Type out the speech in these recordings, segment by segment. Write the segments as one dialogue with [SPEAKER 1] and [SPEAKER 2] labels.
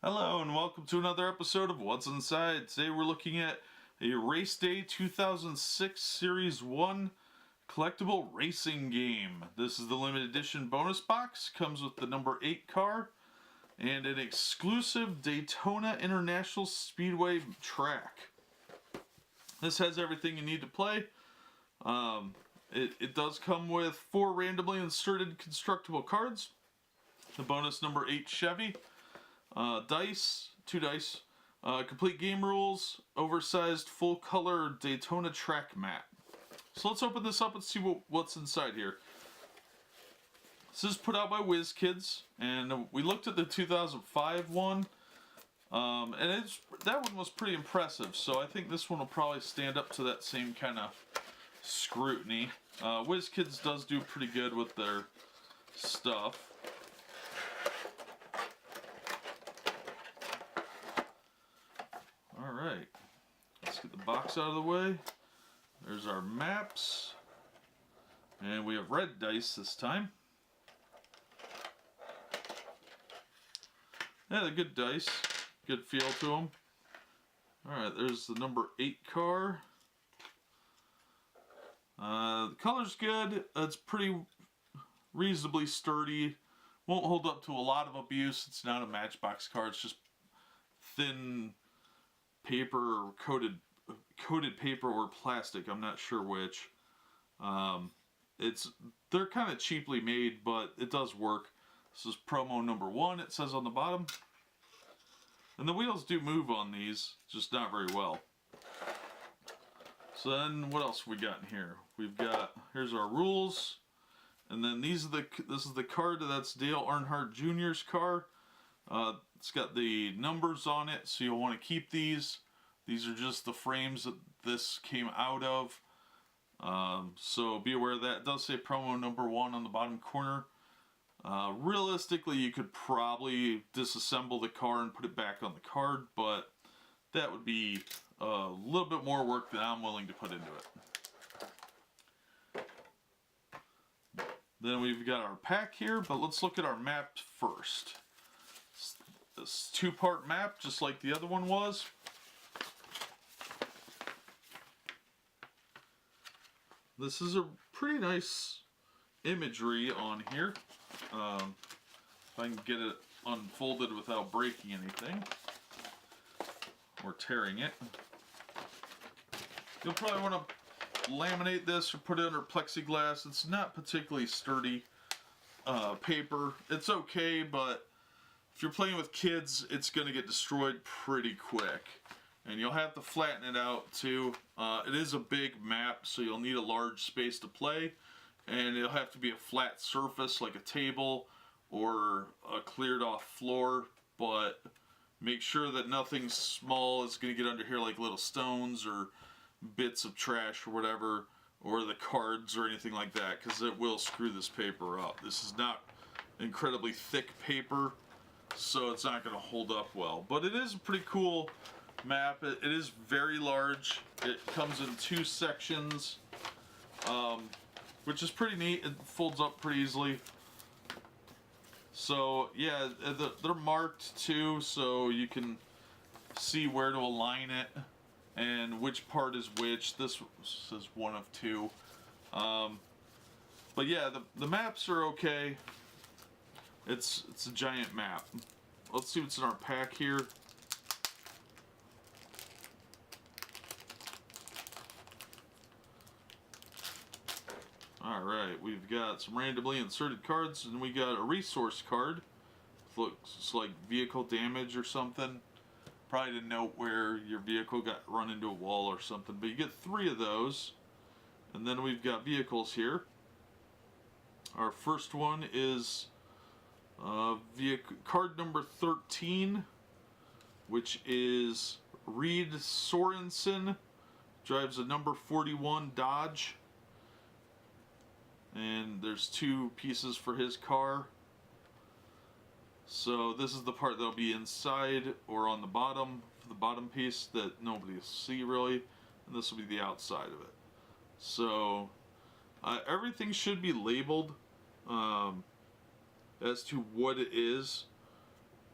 [SPEAKER 1] Hello and welcome to another episode of What's Inside. Today we're looking at a Race Day 2006 Series 1 collectible racing game. This is the limited edition bonus box. Comes with the number 8 car and an exclusive Daytona International Speedway track. This has everything you need to play. It does come with 4 randomly inserted constructible cards. The bonus number 8 Chevy. Dice, 2 dice, complete game rules, oversized full color Daytona track map. So let's open this up and see what's inside here. This is put out by WizKids, and we looked at the 2005 one, and that one was pretty impressive, so I think this one will probably stand up to that same kind of scrutiny. WizKids does do pretty good with their stuff. Alright, let's get the box out of the way. There's our maps. And we have red dice this time. Yeah, they're good dice. Good feel to them. Alright, there's the number 8 car. The color's good. It's pretty reasonably sturdy. Won't hold up to a lot of abuse. It's not a Matchbox car. It's just thin paper or coated paper or plastic. I'm not sure which. They're kind of cheaply made, but it does work. This is promo number 1. It says on the bottom, and the wheels do move on these, just not very well. So then, what else we got in here? Here's our rules, and then this is the card that's Dale Earnhardt Jr.'s car. It's got the numbers on it, so you'll want to keep these. These are just the frames that this came out of. So be aware of that. It does say promo number 1 on the bottom corner. Realistically, you could probably disassemble the car and put it back on the card, but that would be a little bit more work than I'm willing to put into it. Then we've got our pack here, but let's look at our map first. This 2-part map, just like the other one was. This is a pretty nice imagery on here. If I can get it unfolded without breaking anything or tearing it. You'll probably want to laminate this or put it under plexiglass. It's not particularly sturdy paper. It's okay, but if you're playing with kids, it's going to get destroyed pretty quick. And you'll have to flatten it out too. It is a big map, so you'll need a large space to play. And it'll have to be a flat surface like a table or a cleared off floor. But make sure that nothing small is going to get under here, like little stones or bits of trash or whatever, or the cards or anything like that, because it will screw this paper up. This is not incredibly thick paper, so it's not going to hold up well. But it is a pretty cool map. It is very large. It comes in 2 sections, which is pretty neat. It folds up pretty easily. So yeah, they're marked too, so you can see where to align it and which part is which. This says 1 of 2. But yeah, the maps are okay. It's a giant map. Let's see what's in our pack here. Alright, we've got some randomly inserted cards, and we got a resource card. Looks like vehicle damage or something. Probably to note where your vehicle got run into a wall or something. But you get 3 of those. And then we've got vehicles here. Our first one is card number 13, which is Reed Sorensen. Drives a number 41 Dodge. And there's 2 pieces for his car. So this is the part that'll be inside or on the bottom, for the bottom piece that nobody will see really, and this will be the outside of it. So everything should be labeled as to what it is.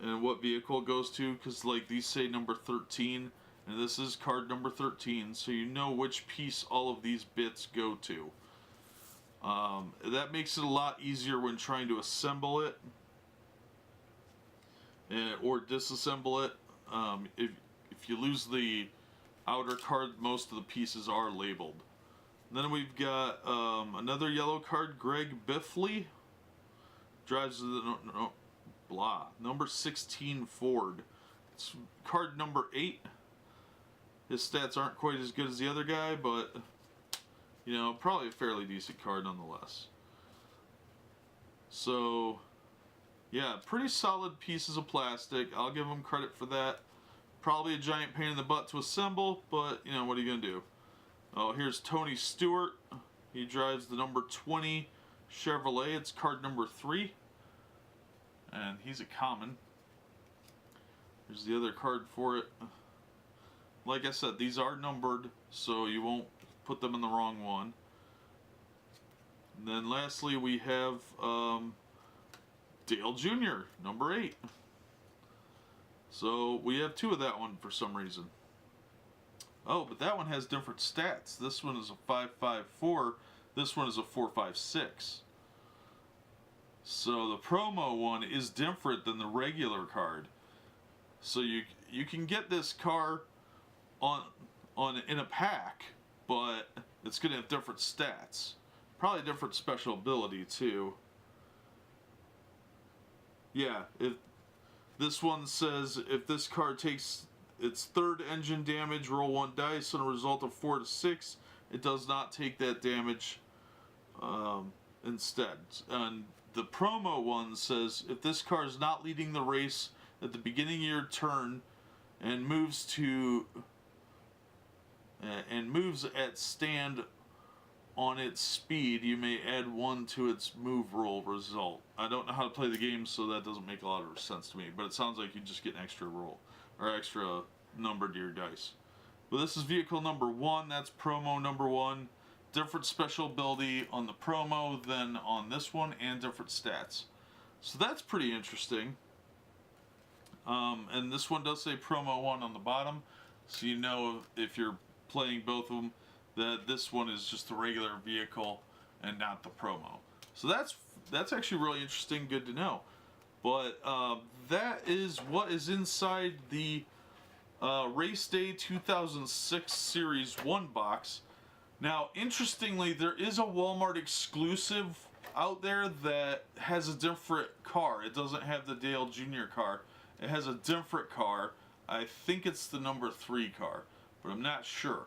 [SPEAKER 1] and what vehicle it goes to, because like these say number 13, and this is card number 13, so you know which piece all of these bits go to. That makes it a lot easier when trying to assemble it or disassemble it. If you lose the outer card, most of the pieces are labeled. Then we've got another yellow card, Greg Biffley. Drives the number 16 Ford. It's card number 8. His stats aren't quite as good as the other guy, but you know, probably a fairly decent card nonetheless. So, yeah, pretty solid pieces of plastic. I'll give him credit for that. Probably a giant pain in the butt to assemble, but you know, what are you gonna do? Oh, here's Tony Stewart. He drives the number 20 Chevrolet. It's card number 3. And he's a common. Here's the other card for it. Like I said, these are numbered, so you won't put them in the wrong one. And then lastly, we have Dale Jr., number 8. So we have 2 of that one for some reason. Oh, but that one has different stats. This one is a 5.54. This one is a 4.56. So the promo one is different than the regular card. So you can get this car on in a pack, but it's going to have different stats. Probably different special ability too. Yeah, if this one says if this car takes its 3rd engine damage, roll 1 dice on a result of 4 to 6. It does not take that damage instead. And the promo one says if this car is not leading the race at the beginning of your turn and moves at stand on its speed, you may add 1 to its move roll result. I don't know how to play the game, so that doesn't make a lot of sense to me, but it sounds like you just get an extra roll or extra number to your dice. But this is vehicle number 1. That's promo number 1. Different special ability on the promo than on this one, and different stats. So that's pretty interesting. And this one does say promo 1 on the bottom, so you know if you're playing both of them that this one is just the regular vehicle and not the promo. So that's actually really interesting, good to know. But that is what is inside the Race Day 2006 Series 1 box. Now, interestingly, there is a Walmart exclusive out there that has a different car. It doesn't have the Dale Jr. car. It has a different car. I think it's the number 3 car, but I'm not sure.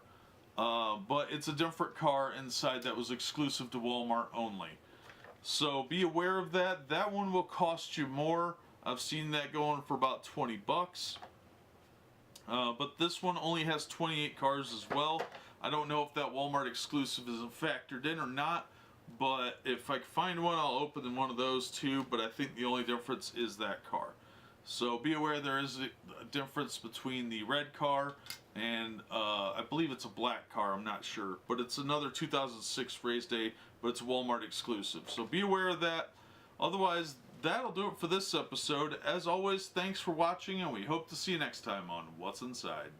[SPEAKER 1] But it's a different car inside that was exclusive to Walmart only. So be aware of that. That one will cost you more. I've seen that going for about 20 bucks. But this one only has 28 cars as well. I don't know if that Walmart exclusive is factored in or not, but if I can find one, I'll open one of those too, but I think the only difference is that car. So be aware there is a difference between the red car and I believe it's a black car, I'm not sure, but it's another 2006 Race Day, but it's Walmart exclusive. So be aware of that. Otherwise, that'll do it for this episode. As always, thanks for watching, and we hope to see you next time on What's Inside.